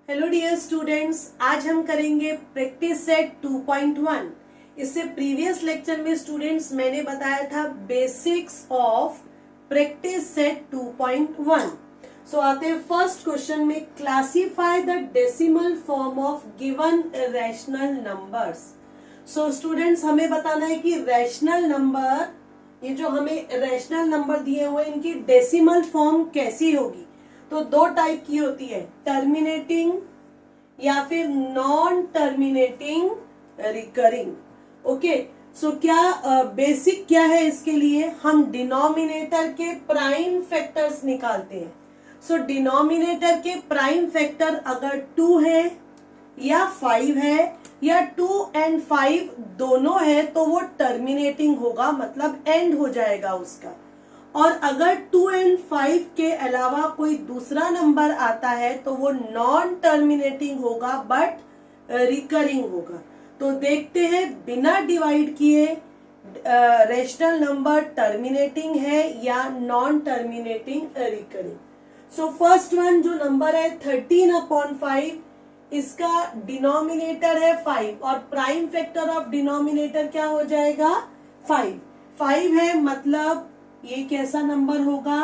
Hello dear students, आज हम करेंगे प्रैक्टिस सेट 2.1। इससे प्रीवियस लेक्चर में स्टूडेंट्स मैंने बताया था बेसिक्स ऑफ प्रैक्टिस सेट 2.1। सो आते हैं फर्स्ट क्वेश्चन में, classify the decimal form of given rational numbers. So students हमें बताना है कि रैशनल नंबर, ये जो हमें रैशनल नंबर दिए हुए इनकी डेसिमल फॉर्म कैसी होगी। तो दो टाइप की होती है, टर्मिनेटिंग या फिर नॉन टर्मिनेटिंग रिकरिंग। ओके, सो क्या बेसिक क्या है इसके लिए, हम डिनोमिनेटर के प्राइम फैक्टर्स निकालते हैं। सो डिनोमिनेटर के प्राइम फैक्टर अगर 2 है या 5 है या 2 और 5 दोनों है तो वो टर्मिनेटिंग होगा, मतलब एंड हो जाएगा उसका। और अगर 2 और 5 के अलावा कोई दूसरा नंबर आता है तो वो नॉन टर्मिनेटिंग होगा बट रिकरिंग होगा। तो देखते हैं बिना डिवाइड किए रैशनल नंबर टर्मिनेटिंग है या non terminating recurring. So first one जो नंबर है 13/5, इसका डिनोमिनेटर है 5 और प्राइम फैक्टर ऑफ डिनोमिनेटर क्या हो जाएगा 5 है, मतलब ये कैसा नंबर होगा,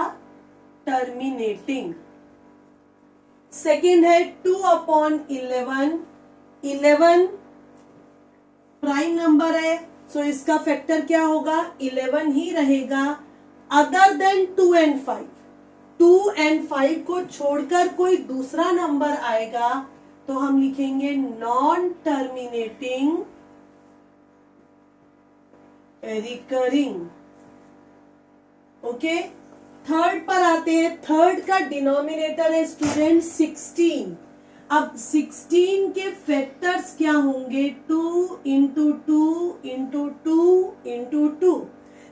टर्मिनेटिंग। सेकेंड है 2/11, 11 प्राइम नंबर है, सो इसका फैक्टर क्या होगा 11 ही रहेगा। अदर देन 2 और 5, 2 और 5 को छोड़कर कोई दूसरा नंबर आएगा तो हम लिखेंगे non terminating recurring. Okay, third पर आते हैं। थर्ड का डिनोमिनेटर है स्टूडेंट 16। अब 16 के फैक्टर्स क्या होंगे, 2 into 2 into 2 into 2।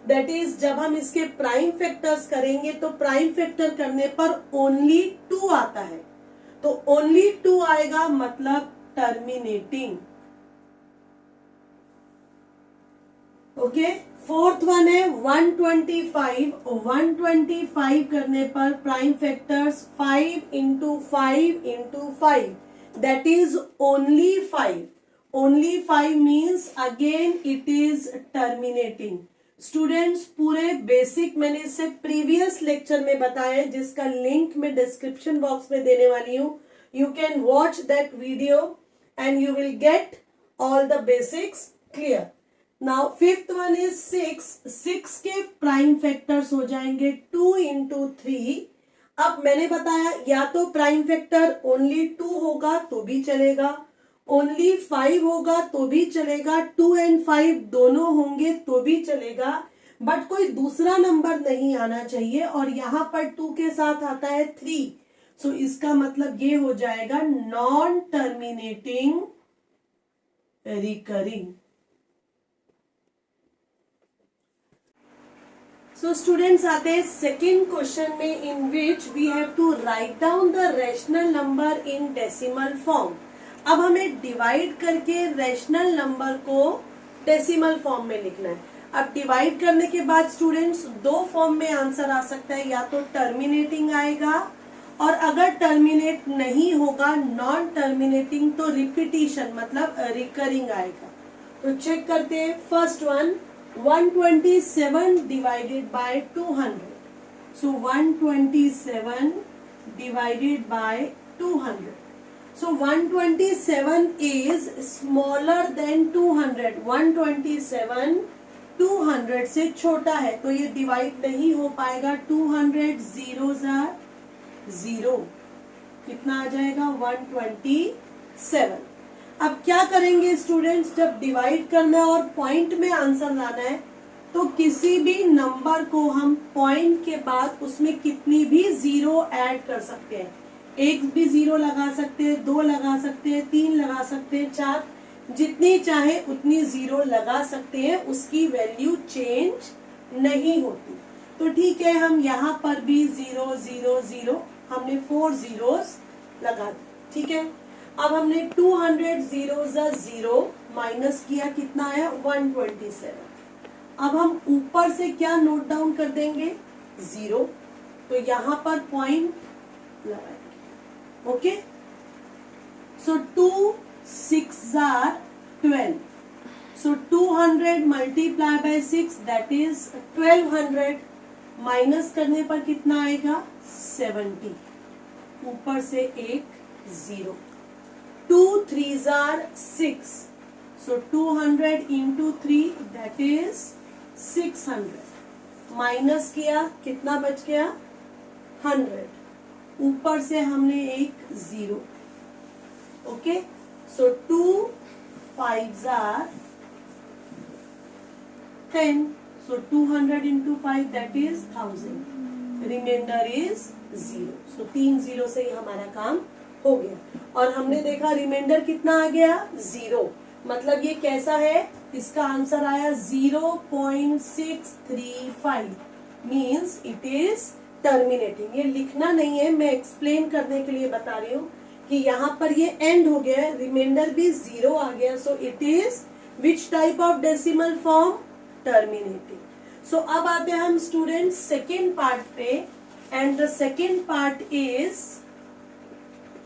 That is जब हम इसके प्राइम फैक्टर्स करेंगे तो प्राइम फैक्टर करने पर ओनली 2 आता है, तो ओनली 2 आएगा मतलब टर्मिनेटिंग। ओके, फोर्थ वन है 125। 125 करने पर prime factors 5 into 5 into 5, that is only 5। Only 5 means again it is terminating. Students पूरे बेसिक मैंने इससे प्रीवियस लेक्चर में बताया, जिसका लिंक मैं डिस्क्रिप्शन बॉक्स में देने वाली हूं। You can watch that video and you will get all the basics clear. Now fifth one is 6। 6 के प्राइम फैक्टर्स हो जाएंगे 2 इंटू 3। अब मैंने बताया या तो प्राइम फैक्टर ओनली 2 होगा तो भी चलेगा, ओनली 5 होगा तो भी चलेगा, 2 और 5 दोनों होंगे तो भी चलेगा, बट कोई दूसरा नंबर नहीं आना चाहिए। और यहाँ पर 2 के साथ आता है 3, सो इसका मतलब ये हो जाएगा non terminating recurring. So students आते हैं सेकेंड क्वेश्चन में, in which we have to write down the rational number in decimal form. अब हमें डिवाइड करके रैशनल नंबर को डेसिमल फॉर्म में लिखना है। अब डिवाइड करने के बाद स्टूडेंट्स दो फॉर्म में आंसर आ सकता है, या तो टर्मिनेटिंग आएगा और अगर टर्मिनेट नहीं होगा नॉन टर्मिनेटिंग तो रिपीटिशन मतलब रिकरिंग आएगा। तो चेक करते हैं। First one 127 divided by 200. So 127 divided by 200. So 127 is smaller than 200. 127 200 से छोटा है तो ये डिवाइड नहीं हो पाएगा। 200 zeros are 0, कितना आ जाएगा 127। अब क्या करेंगे स्टूडेंट्स, जब डिवाइड करना है और पॉइंट में आंसर लाना है तो किसी भी नंबर को हम पॉइंट के बाद उसमें कितनी भी 0 ऐड कर सकते हैं। एक भी 0 लगा सकते हैं, 2 लगा सकते हैं, 3 लगा सकते हैं, 4, जितनी चाहे उतनी 0 लगा सकते हैं, उसकी वैल्यू चेंज नहीं होती। तो ठीक है, हम यहाँ पर भी 0 0 0 हमने 4 zeros लगा दी, ठीक है। अब हमने 200 zeros 0 माइनस किया, कितना आया 127। अब हम ऊपर से क्या नोट डाउन कर देंगे 0, तो यहाँ पर पॉइंट लगाएंगे। Okay, So 2 6 are 12. So 200 multiply by 6 that is 1200. Minus करने पर कितना आएगा 70. ऊपर से एक 0. 2 3s are 6. So 200 into 3 that is 600. Minus किया कितना बच गया 100. ऊपर से हमने एक 0. Okay. So 2 5s are 10. So 200 into 5 that is 1000. Remainder is 0. So 3 0 से ही हमारा काम हो गया. और हमने देखा रिमाइंडर कितना आ गया 0. मतलब ये कैसा है, इसका आंसर आया 0.635. Means it is terminating. ये लिखना नहीं है, मैं एक्सप्लेन करने के लिए बता रही हूँ कि यहाँ पर ये एंड हो गया है, रिमाइंडर भी 0 आ गया. So it is which type of decimal form, terminating. So अब आते हैं हम स्टूडेंट सेकेंड पार्ट पे. And the second part is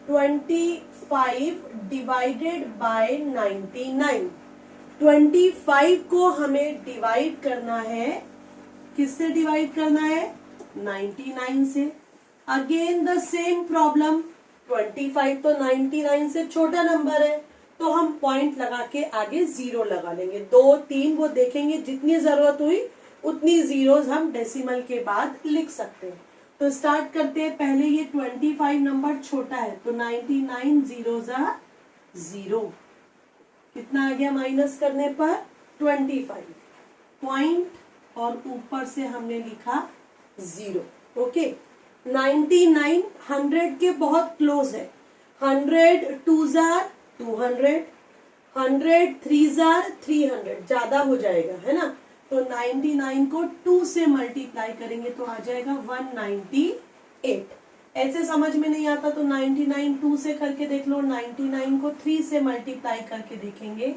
25 divided by 99. 25 को हमें डिवाइड करना है, किससे डिवाइड करना है 99 से. Again the same problem. 25 तो 99 से छोटा नंबर है, तो हम पॉइंट लगा के आगे 0 लगा लेंगे. 2 3 वो देखेंगे, जितनी जरूरत हुई उतनी जीरोस हम डेसिमल के बाद लिख सकते हैं. तो स्टार्ट करते हैं. पहले ये 25 नंबर छोटा है, तो 99 जीरोस आर 0. कितना आ गया माइनस करने पर 25. पॉइंट और ऊपर से हमने लिखा 0. ओके. 99 100 के बहुत क्लोज है. 100 2s are 200. 100 3s are 300. ज्यादा हो जाएगा है ना. तो 99 को 2 से मल्टीप्लाई करेंगे तो आ जाएगा 198. ऐसे समझ में नहीं आता तो 99 2 से करके देख लो. 99 को 3 से मल्टीप्लाई करके देखेंगे,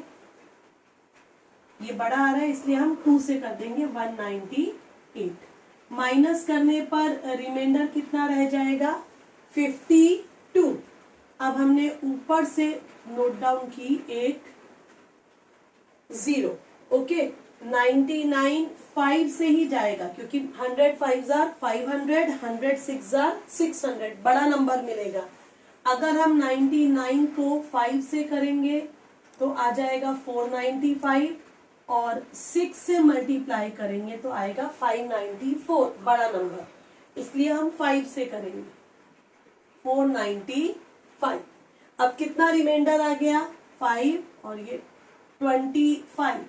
ये बड़ा आ रहा है इसलिए हम 2 से कर देंगे 198. माइनस करने पर रिमाइंडर कितना रह जाएगा 52. अब हमने ऊपर से नोट डाउन की एक 0. ओके. 99 5 से ही जाएगा क्योंकि 100 5s are 500. 100 6s are 600. बड़ा नंबर मिलेगा. अगर हम 99 को 5 से करेंगे तो आ जाएगा 495 और 6 से मल्टीप्लाई करेंगे तो आएगा 594. बड़ा नंबर, इसलिए हम 5 से करेंगे 495. अब कितना रिमाइंडर आ गया 5 और ये 25.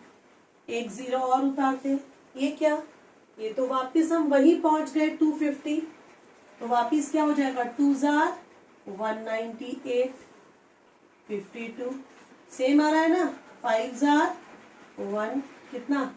एक 0 और उतारते. ये क्या, ये तो वापिस हम वही पहुंच गए 250. तो वापिस क्या हो जाएगा 2s are 198. 52 सेम आ रहा है ना. 5s are 1 कितना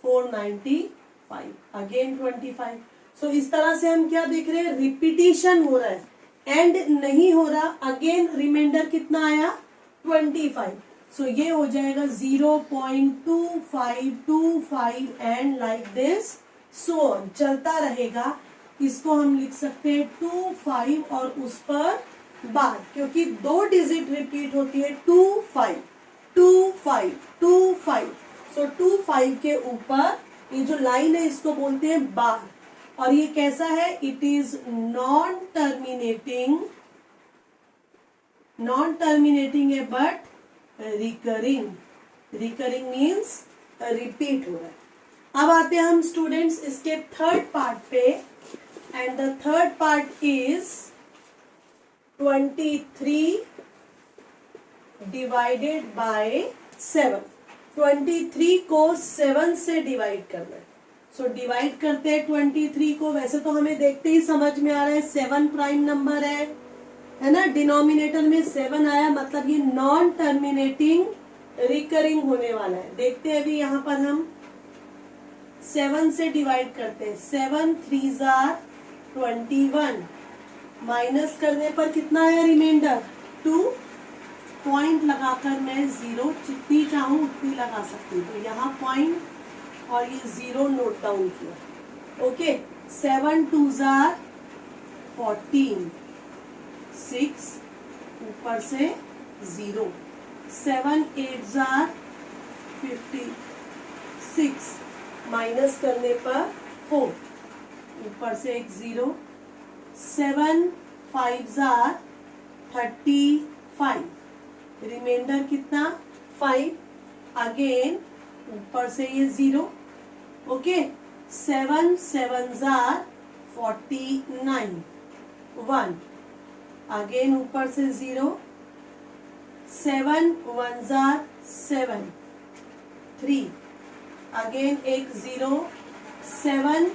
495. अगेन 25. सो इस तरह से हम क्या देख रहे हैं, रिपीटिशन हो रहा है, एंड नहीं हो रहा. अगेन रिमाइंडर कितना आया 25. सो ये हो जाएगा 0.2525 and like this so on. चलता रहेगा. इसको हम लिख सकते हैं 25 और उस पर बार, क्योंकि 2 डिजिट रिपीट होती है 25 25 25. सो 25 के ऊपर ये जो लाइन है इसको बोलते हैं बार. और ये कैसा है, इट इज नॉन टर्मिनेटिंग है but recurring. Recurring means repeat हो रहा है. अब आते हैं हम स्टूडेंट्स इसके थर्ड पार्ट पे. And the third part is 23 divided by 7. 23 को 7 से डिवाइड करना है. सो डिवाइड करते हैं 23 को. वैसे तो हमें देखते ही समझ में आ रहा है 7 प्राइम नंबर है ना. डिनोमिनेटर में 7 आया, मतलब ये नॉन टर्मिनेटिंग रिकरिंग होने वाला है. देखते हैं अभी यहाँ पर हम 7 से डिवाइड करते हैं. 7 3s are 21. माइनस करने पर कितना है रिमाइंडर 2. पॉइंट लगाकर मैं 0 जितनी चाहूँ उतनी लगा सकती हूँ. तो यहाँ पॉइंट और ये 0 नोट डाउन किया. ओके. 7 2s are 14. 6 ऊपर से 0, 7 8 आर 56, माइनस करने पर 4, ऊपर से एक 0, 7 5 आर 35, रिमाइंडर कितना 5, अगेन ऊपर से ये 0, ओके, 7 7 आर 49, 1, अगेन ऊपर से 0, 7 1 आर 7, 3, अगेन एक 0, 7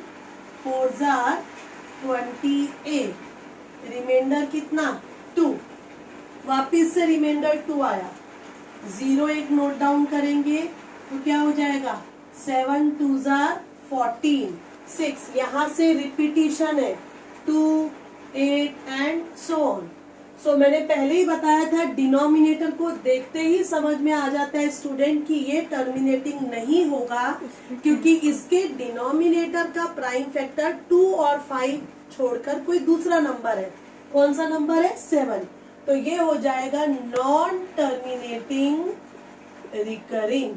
4 आर 28, रिमाइंडर कितना 2, वापिस से रिमाइंडर 2 आया, 0 एक नोट डाउन करेंगे तो क्या हो जाएगा 7 2 आर 14, 6, यहाँ से रिपीटिशन है 2 8 एंड सो ऑन। सो मैंने पहले ही बताया था डिनोमिनेटर को देखते ही समझ में आ जाता है स्टूडेंट कि ये टर्मिनेटिंग नहीं होगा, क्योंकि इसके डिनोमिनेटर का प्राइम फैक्टर 2 और 5 छोड़कर कोई दूसरा नंबर है। कौन सा नंबर है 7, तो ये हो जाएगा नॉन टर्मिनेटिंग रिकरिंग।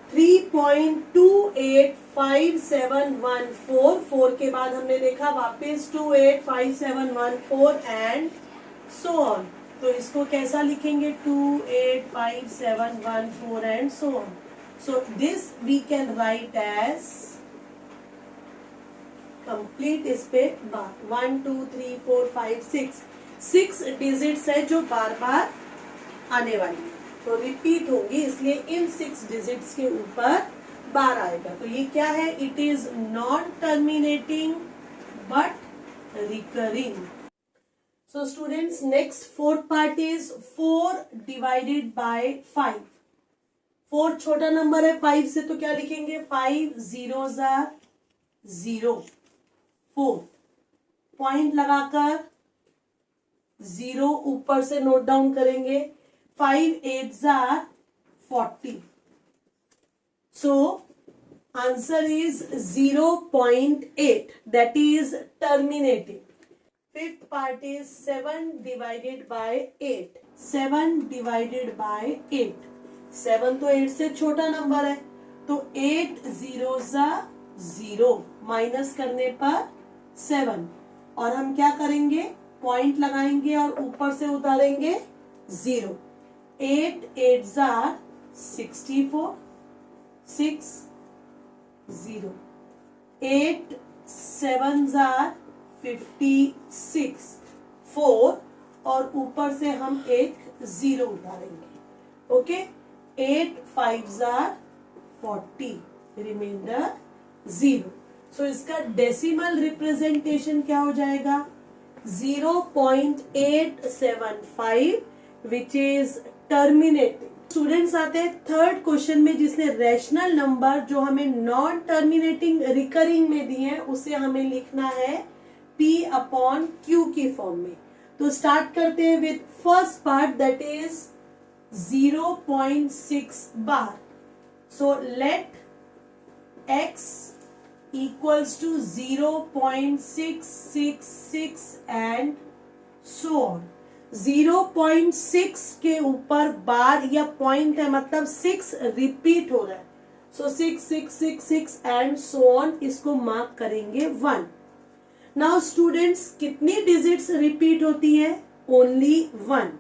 3.285714, 4 के बाद हमने देखा वापस 285714 एंड सो ऑन। तो इसको कैसा लिखेंगे 285714 and so on. So this we can write as complete, इस पे 1 2 3 4 5 6 डिजिट्स है जो बार बार आने वाली है, तो रिपीट होंगी, इसलिए इन 6 डिजिट्स के ऊपर बार आएगा। तो ये क्या है, it is non terminating but recurring. So students next fourth part is 4 divided by 5। 4 छोटा नंबर है 5 से, तो क्या लिखेंगे 5 zeros are 0, 4 पॉइंट लगाकर 0 ऊपर से नोट डाउन करेंगे, 5 8 are 40, so answer is 0.8, that is terminating. Fifth part is 7 divided by 8. 7 divided by 8. 7 तो 8 से छोटा नंबर है, तो 8 zeros are 0, माइनस करने पर 7, और हम क्या करेंगे पॉइंट लगाएंगे और ऊपर से उतारेंगे 0। 8 8 are 64, 6 0, 8 7 are 56, 4, और ऊपर से हम एक 0 उतारेंगे, ओके। 8 5 are 40, reminder 0। सो इसका डेसिमल रिप्रेजेंटेशन क्या हो जाएगा 0.875, विच इज टर्मिनेटिंग। स्टूडेंट्स आते हैं थर्ड क्वेश्चन में, जिसने रैशनल नंबर जो हमें नॉन टर्मिनेटिंग रिकरिंग में दिए हैं उसे हमें लिखना है P अपॉन Q की फॉर्म में। तो स्टार्ट करते हैं with first part, that is 0.6 bar. So let x equals to 0.666 and so on। 0.6 के ऊपर बार या पॉइंट है, मतलब 6 रिपीट हो रहा है, सो 6 6 6 6 एंड सो ऑन, इसको मार्क करेंगे 1। नाउ स्टूडेंट्स कितनी डिजिट्स रिपीट होती है, only 1,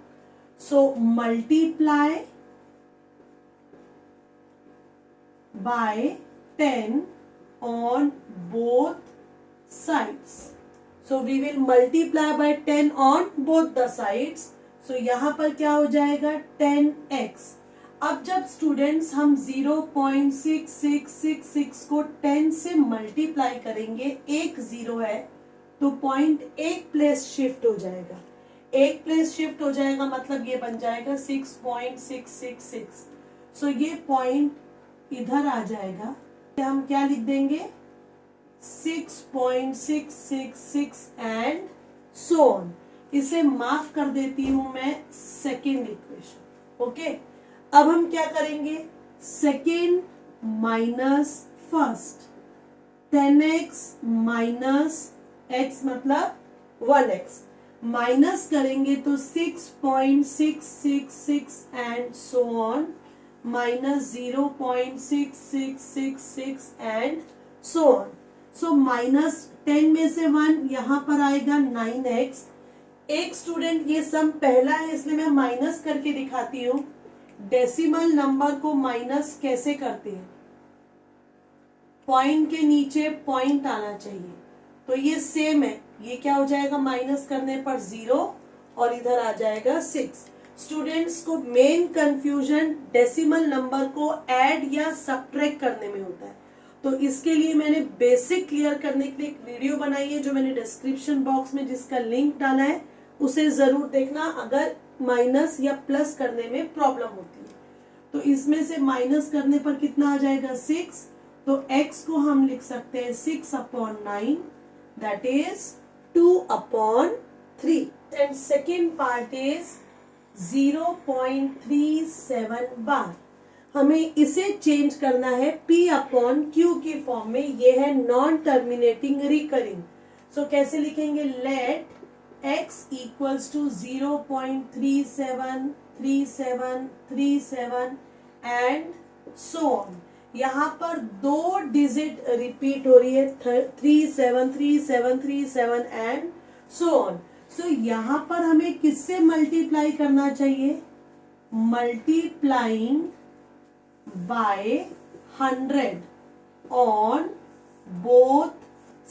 so multiply by 10 on both sides. So we will multiply by 10 on both the sides. So यहाँ पर क्या हो जाएगा 10x। अब जब स्टूडेंट्स हम 0.6666 को 10 से मल्टीप्लाई करेंगे, एक 0 है तो पॉइंट एक प्लेस शिफ्ट हो जाएगा, एक प्लेस शिफ्ट हो जाएगा, मतलब ये बन जाएगा 6.666। सो ये पॉइंट इधर आ जाएगा, हम क्या लिख देंगे 6.666 एंड सो ऑन। इसे मार्क कर देती हूं मैं सेकेंड इक्वेशन, ओके। अब हम क्या करेंगे second minus first, 10x minus x मतलब 1x। माइनस करेंगे तो 6.666 and so on, minus 0.6666 and so on. So minus 10 में से 1 यहाँ पर आएगा 9x. एक स्टूडेंट ये सम पहला है इसलिए मैं माइनस करके दिखाती हूँ. डेसिमल नंबर को माइनस कैसे करते हैं? पॉइंट के नीचे पॉइंट आना चाहिए. तो ये सेम है, ये क्या हो जाएगा माइनस करने पर 0 और इधर आ जाएगा 6. स्टूडेंट्स को मेन कंफ्यूजन डेसिमल नंबर को ऐड या सब्ट्रैक्ट करने में होता है. तो इसके लिए मैंने बेसिक क्लियर करने के लिए एक वीडियो बनाई है जो मैंने डिस्क्रिप्शन बॉक्स में जिसका लिंक डाला है, उसे जरूर देखना अगर माइनस या प्लस करने में प्रॉब्लम होती है. तो इसमें से माइनस करने पर कितना आ जाएगा 6. तो x को हम लिख सकते हैं 6/9, that is 2/3. And second part is 0.37 बार. हमें इसे चेंज करना है P/Q की फॉर्म में. ये है नॉन टर्मिनेटिंग रिकरिंग. सो कैसे लिखेंगे? Let x equals to 0.373737 and so on. यहाँ पर 2 डिजिट रिपीट हो रही है 373737 एंड सो ऑन. सो यहाँ पर हमें किससे मल्टीप्लाई करना चाहिए? Multiplying by 100 on both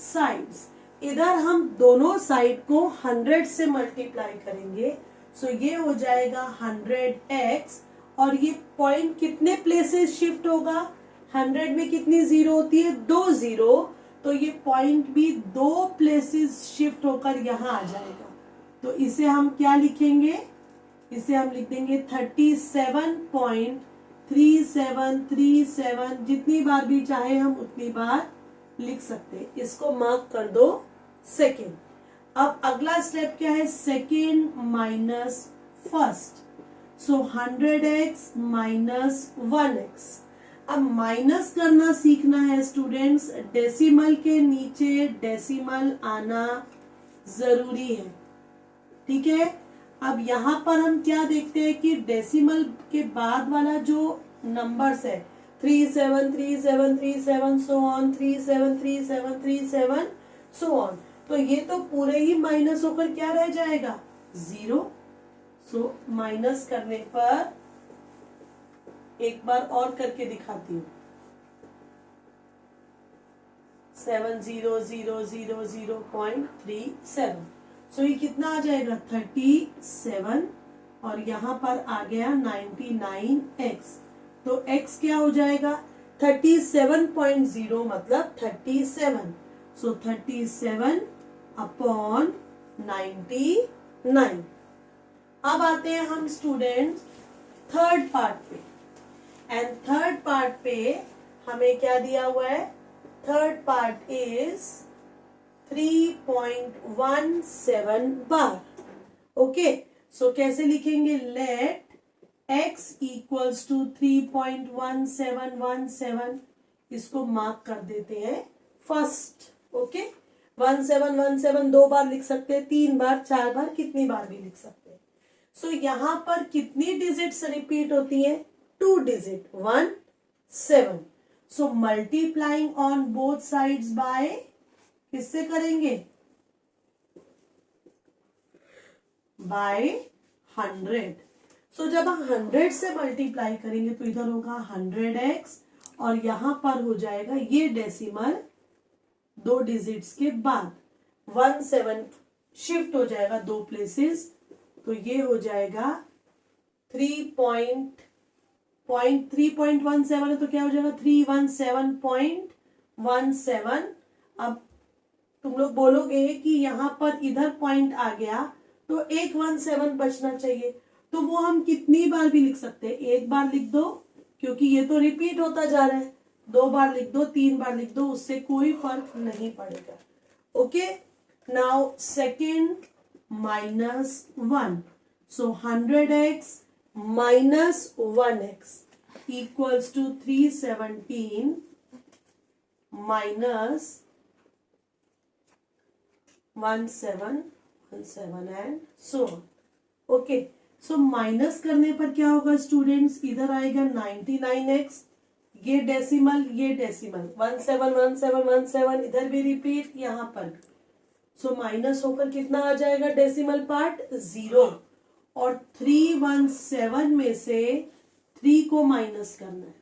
sides. इधर हम दोनों साइड को 100 से मल्टीप्लाई करेंगे. सो ये हो जाएगा 100x और ये पॉइंट कितने प्लेसेस शिफ्ट होगा? 100 में कितनी जीरो होती है? 2 जीरो. तो ये पॉइंट भी 2 प्लेसेस शिफ्ट होकर यहाँ आ जाएगा. तो इसे हम क्या लिखेंगे? इसे हम लिख देंगे 37.3737. जितनी बार भी चाहे हम उतनी बार लिख सकते हैं. इसको मार्क कर दो सेकेंड. अब अगला स्टेप क्या है? Second minus first. So 100x minus 1x. अब माइनस करना सीखना है स्टूडेंट्स. डेसिमल के नीचे डेसिमल आना जरूरी है. ठीक है. अब यहाँ पर हम क्या देखते हैं कि डेसिमल के बाद वाला जो नंबर्स है 373737 सो ऑन, 373737 सो ऑन. तो ये तो पूरे ही माइनस होकर क्या रह जाएगा? 0. सो माइनस करने पर एक बार और करके दिखाती हूँ. 70000.37. सो ये कितना आ जाएगा? 37 और यहाँ पर आ गया 99x. तो x क्या हो जाएगा? 37.0 मतलब 37. सो 37/99. अब आते हैं हम स्टूडेंट्स थर्ड पार्ट पे. एंड थर्ड पार्ट पे हमें क्या दिया हुआ है? Third part is 3.17 bar. Okay. So कैसे लिखेंगे? Let x equals to 3.1717. इसको मार्क कर देते हैं फर्स्ट. ओके. 1717 2 बार लिख सकते हैं, 3 बार, 4 बार, कितनी बार भी लिख सकते हैं. सो यहाँ पर कितनी डिजिट्स रिपीट होती है? 2 digit. 1 7. So multiplying on both sides by किससे करेंगे? बाय 100. सो जब हम 100 से मल्टीप्लाई करेंगे तो इधर होगा 100x और यहां पर हो जाएगा ये डेसिमल 2 डिजिट्स के बाद 17 शिफ्ट हो जाएगा 2 प्लेसेस. तो ये हो जाएगा 3.17 है तो क्या हो जाएगा? 317.17. अब तुम लोग बोलोगे कि यहाँ पर इधर पॉइंट आ गया तो एक 17 बचना चाहिए. तो वो हम कितनी बार भी लिख सकते हैं. 1 बार लिख दो क्योंकि ये तो रिपीट होता जा रहा है. 2 बार लिख दो, 3 बार लिख दो, उससे कोई फर्क नहीं पड़ेगा. Okay. Now second minus 1. So 100x minus 1x equals to 317 minus 17 7 and so on. Okay, so minus करने पर क्या होगा स्टूडेंट्स, इधर आएगा 99x, ये डेसिमल 171717, इधर भी रिपीट, यहाँ पर भी। सो माइनस होकर कितना आ जाएगा डेसिमल पार्ट 0, और 317 में से 3 को माइनस करना है।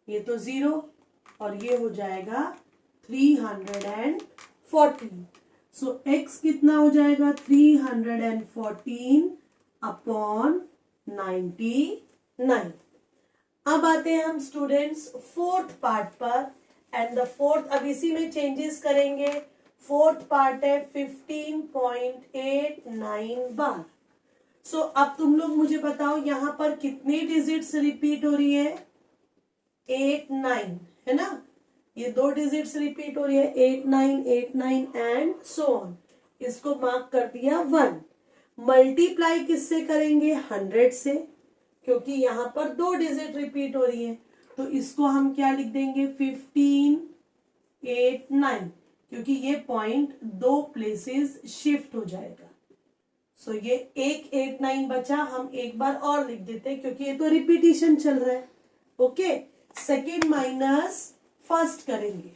ये तो 0 और ये हो जाएगा 314। सो x कितना हो जाएगा 314 अपॉन 99। अब आते हैं हम स्टूडेंट्स फोर्थ पार्ट पर, एंड द फोर्थ, अब इसी में चेंजेस करेंगे। फोर्थ पार्ट है 15.89 बार। सो अब तुम लोग मुझे बताओ यहाँ पर कितनी डिजिट्स रिपीट हो रही है, 8 9 है ना, ये 2 डिजिट्स रिपीट हो रही है, 8 9 एंड सो ऑन। इसको मार्क कर दिया 1। मल्टीप्लाई किससे करेंगे, 100 से, क्योंकि यहाँ पर 2 डिजिट रिपीट हो रही है, तो इसको हम क्या लिख देंगे 1589, क्योंकि ये पॉइंट 2 प्लेसेस शिफ्ट हो जाएगा। सो ये 189 बचा, हम एक बार और लिख देते हैं क्योंकि ये तो रिपीटिशन चल रहा है। ओके, सेकेंड माइनस फर्स्ट करेंगे,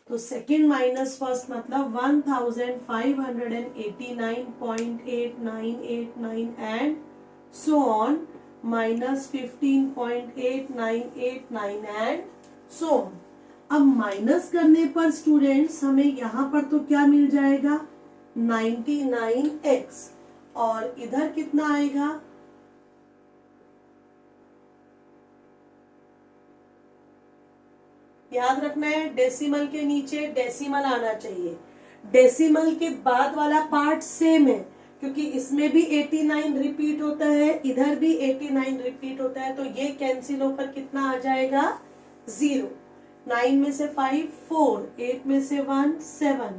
तो सेकेंड माइनस फर्स्ट मतलब 1589.8989 and so on, minus 15.8989 and so on. अब माइनस करने पर स्टूडेंट्स हमें यहाँ पर तो क्या मिल जाएगा 99x, और इधर कितना आएगा, याद रखना है डेसिमल के नीचे डेसिमल आना चाहिए। डेसिमल के बाद वाला पार्ट सेम है, क्योंकि इसमें भी 89 रिपीट होता है, इधर भी 89 रिपीट होता है, तो ये कैंसिल होकर कितना आ जाएगा 0। 9 में से 5 4, 8 में से 1 7,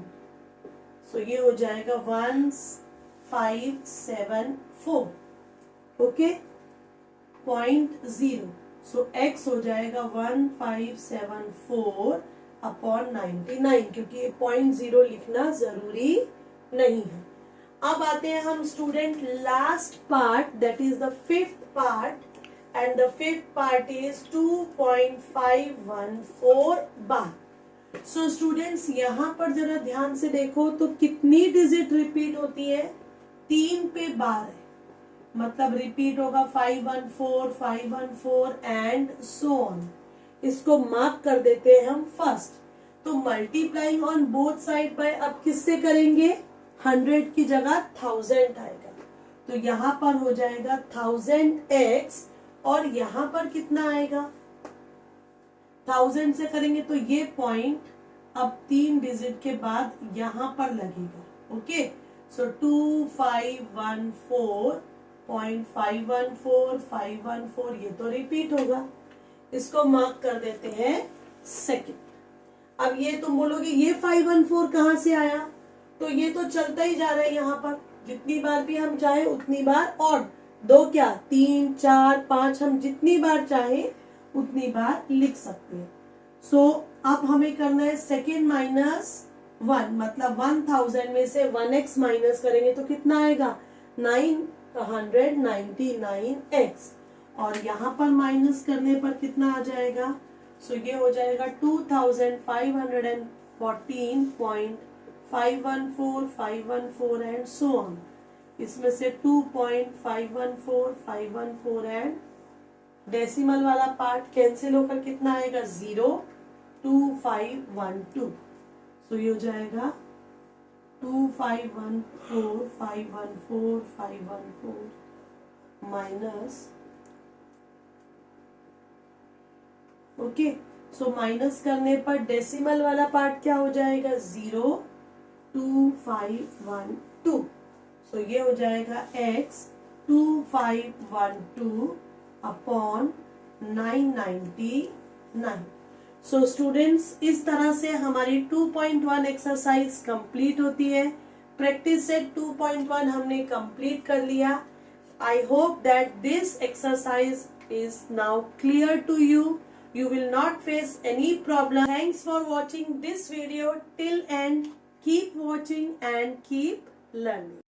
सो ये हो जाएगा 1574। ओके, 0.0, सो x हो जाएगा 1574 अपॉन 99, क्योंकि 0.0 लिखना जरूरी नहीं है। अब आते हैं हम student last part, that is the fifth part, and the fifth part is 2.514 bar. So students यहाँ पर जरा ध्यान से देखो तो कितनी डिजिट रिपीट होती है, 3 पे बार है, मतलब रिपीट होगा 514 514 एंड सो ऑन। इसको मार्क कर देते हैं हम फर्स्ट। तो multiplying on both side by अब किससे करेंगे, 100 की जगह 1000 आएगा, तो यहाँ पर हो जाएगा 1000x, और यहाँ पर कितना आएगा 1000 से करेंगे तो ये पॉइंट अब 3 डिजिट के बाद यहाँ पर लगेगा। ओके, सो 2514.514 ये तो रिपीट होगा, इसको मार्क कर देते हैं सेकंड। अब ये तुम बोलोगे ये 514 कहाँ से आया, तो ये तो चलता ही जा रहा है, यहाँ पर जितनी बार भी हम चाहे उतनी बार, और 2 क्या 3 4 5, हम जितनी बार चाहे उतनी बार लिख सकते हैं। सो अब हमें करना है सेकेंड माइनस 1, मतलब 1000 में से 1x माइनस करेंगे तो कितना आएगा 999x, और यहाँ पर माइनस करने पर कितना आ जाएगा, सो ये हो जाएगा 2514.514 एंड सो ऑन। इसमें से 2.514 एंड डेसिमल वाला पार्ट कैंसिल होकर कितना आएगा 02512, सो ये हो जाएगा 2514 माइनस, ओके, सो माइनस करने पर डेसिमल वाला पार्ट क्या हो जाएगा 02512, सो ये हो जाएगा x 2512 अपॉन 999। सो स्टूडेंट्स इस तरह से हमारी 2.1 एक्सरसाइज कंप्लीट होती है। प्रैक्टिस सेट 2.1 हमने कंप्लीट कर लिया। I hope that this exercise is now clear to you. You will not face any problem. Thanks for watching this video till end. Keep watching and keep learning.